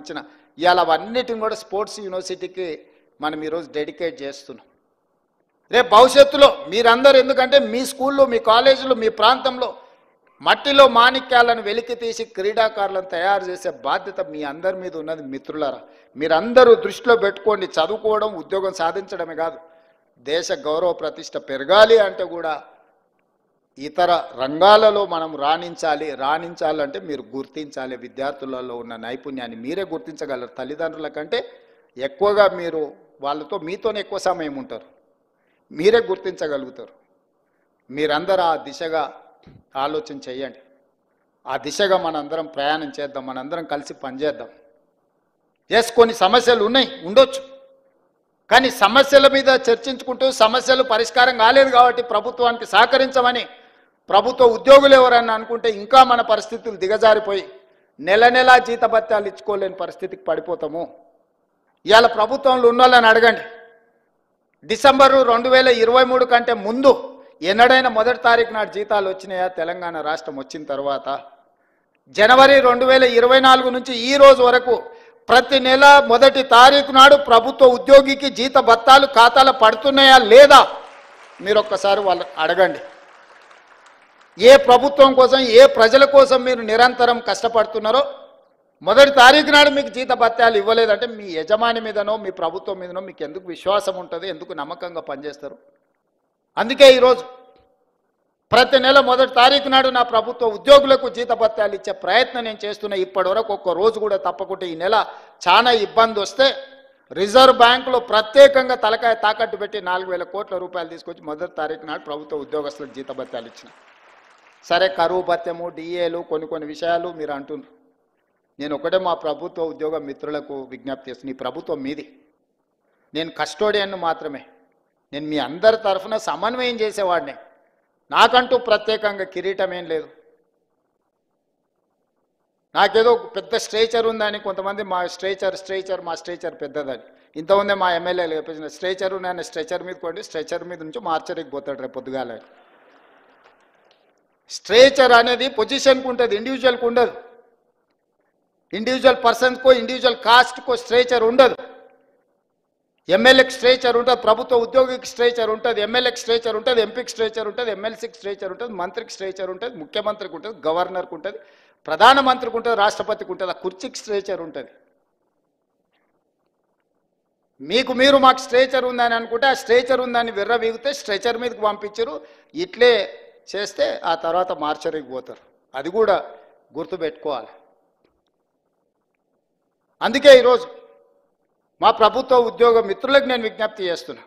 ఇచ్చిన ఇవాళ అవన్నిటిని కూడా స్పోర్ట్స్ యూనివర్సిటీకి మనం ఈరోజు డెడికేట్ చేస్తున్నాం. రేపు భవిష్యత్తులో మీరందరూ, ఎందుకంటే మీ స్కూల్లో, మీ కాలేజీలో, మీ ప్రాంతంలో మట్టిలో మాణిక్యాలను వెలికి తీసి క్రీడాకారులను తయారు చేసే బాధ్యత మీ అందరి మీద ఉన్నది. మిత్రులారా, మీరందరూ దృష్టిలో పెట్టుకోండి. చదువుకోవడం, ఉద్యోగం సాధించడమే కాదు, దేశ గౌరవ ప్రతిష్ట పెరగాలి అంటే కూడా ఇతర రంగాలలో మనం రాణించాలంటే మీరు గుర్తించాలి. విద్యార్థులలో ఉన్న నైపుణ్యాన్ని మీరే గుర్తించగలరు. తల్లిదండ్రుల కంటే ఎక్కువగా మీరు వాళ్ళతో, మీతోనే ఎక్కువ సమయం ఉంటారు, మీరే గుర్తించగలుగుతారు. మీరందరూ ఆ దిశగా ఆలోచన చేయండి. ఆ దిశగా మనందరం ప్రయాణం చేద్దాం, మనందరం కలిసి పనిచేద్దాం. ఎస్, కొన్ని సమస్యలు ఉన్నాయి, ఉండొచ్చు, కానీ సమస్యల మీద చర్చించుకుంటూ సమస్యలు పరిష్కారం కాలేదు కాబట్టి ప్రభుత్వానికి సహకరించమని ప్రభుత్వ ఉద్యోగులు ఎవరన్నా అనుకుంటే ఇంకా మన పరిస్థితులు దిగజారిపోయి నెల నెలా జీతభత్యాలు ఇచ్చుకోలేని పరిస్థితికి పడిపోతాము. ఇవాళ ప్రభుత్వంలో ఉన్న వాళ్ళని అడగండి, డిసెంబరు 2023 కంటే ముందు ఎన్నడైనా మొదటి తారీఖు నాడు జీతాలు వచ్చినాయా? తెలంగాణ రాష్ట్రం వచ్చిన తర్వాత జనవరి 2024 నుంచి ఈ రోజు వరకు ప్రతి నెల మొదటి తారీఖు నాడు ప్రభుత్వ ఉద్యోగికి జీత భత్తాలు ఖాతాలో పడుతున్నాయా లేదా? మీరు ఒక్కసారి వాళ్ళు అడగండి. ఏ ప్రభుత్వం కోసం, ఏ ప్రజల కోసం మీరు నిరంతరం కష్టపడుతున్నారో మొదటి తారీఖు నాడు మీకు జీత భత్యాలు ఇవ్వలేదంటే మీ యజమాని మీదనో మీ ప్రభుత్వం మీదనో మీకు ఎందుకు విశ్వాసం ఉంటుంది? ఎందుకు నమ్మకంగా పనిచేస్తారు? అందుకే ఈరోజు ప్రతి నెల మొదటి తారీఖు నాడు నా ప్రభుత్వ ఉద్యోగులకు జీత భత్యాలు ఇచ్చే ప్రయత్నం నేను చేస్తున్నా. ఇప్పటివరకు ఒక్క రోజు కూడా తప్పకుండా ఈ నెల చాలా ఇబ్బంది వస్తే రిజర్వ్ బ్యాంకులో ప్రత్యేకంగా తలకాయ తాకట్టు పెట్టి 4,000 కోట్ల రూపాయలు తీసుకొచ్చి మొదటి తారీఖు నాడు ప్రభుత్వ ఉద్యోగస్తులకు జీత భత్యాలు ఇచ్చిన. సరే, కరువు భత్యము, డిఏలు, కొన్ని విషయాలు మీరు అంటున్నారు. నేను ఒకటే మా ప్రభుత్వ ఉద్యోగ మిత్రులకు విజ్ఞప్తి చేస్తాను. ఈ ప్రభుత్వం మీది, నేను కస్టోడియన్ను మాత్రమే. నేను మీ అందరి తరఫున సమన్వయం చేసేవాడిని. నాకంటూ ప్రత్యేకంగా కిరీటం ఏం లేదు. నాకేదో పెద్ద స్ట్రేచర్ ఉందని కొంతమంది మా స్ట్రేచర్ పెద్దదని. ఇంతమంది మా ఎమ్మెల్యేలు చెప్పేసిన స్ట్రేచర్ ఉన్నాయని స్ట్రెచర్ మీద కొండి, స్ట్రెచర్ మీద నుంచి మార్చరికి పోతాడు రేపు పొద్దుగాల. స్ట్రేచర్ అనేది పొజిషన్కు ఉంటుంది, ఇండివిజువల్కి ఉండదు. ఇండివిజువల్ పర్సన్స్కో, ఇండివిజువల్ కాస్ట్కో స్ట్రేచర్ ఉండదు. ఎమ్మెల్యేకి స్ట్రేచర్ ఉంటుంది, ప్రభుత్వ ఉద్యోగికి స్ట్రేచర్ ఉంటుంది, ఎమ్మెల్యేకి స్ట్రేచర్ ఉంటుంది, ఎంపీకి స్ట్రేచర్ ఉంటుంది, ఎమ్మెల్సీకి స్ట్రేచర్ ఉంటుంది, మంత్రికి స్ట్రేచర్ ఉంటుంది, ముఖ్యమంత్రికి ఉంటుంది, గవర్నర్కి ఉంటుంది, ప్రధానమంత్రికి ఉంటుంది, రాష్ట్రపతికి ఉంటుంది. ఆ కుర్చీకి స్ట్రేచర్ ఉంటుంది. మీరు మాకు స్ట్రేచర్ ఉందని అనుకుంటే ఆ స్ట్రేచర్ ఉందని విర్రవీగితే స్ట్రెచర్ మీదకి పంపించరు. ఇట్లే చేస్తే ఆ తర్వాత మార్చరికి పోతారు. అది కూడా గుర్తుపెట్టుకోవాలి. అందుకే ఈరోజు మా ప్రభుత్వ ఉద్యోగ మిత్రులకు నేను విజ్ఞప్తి చేస్తున్నా.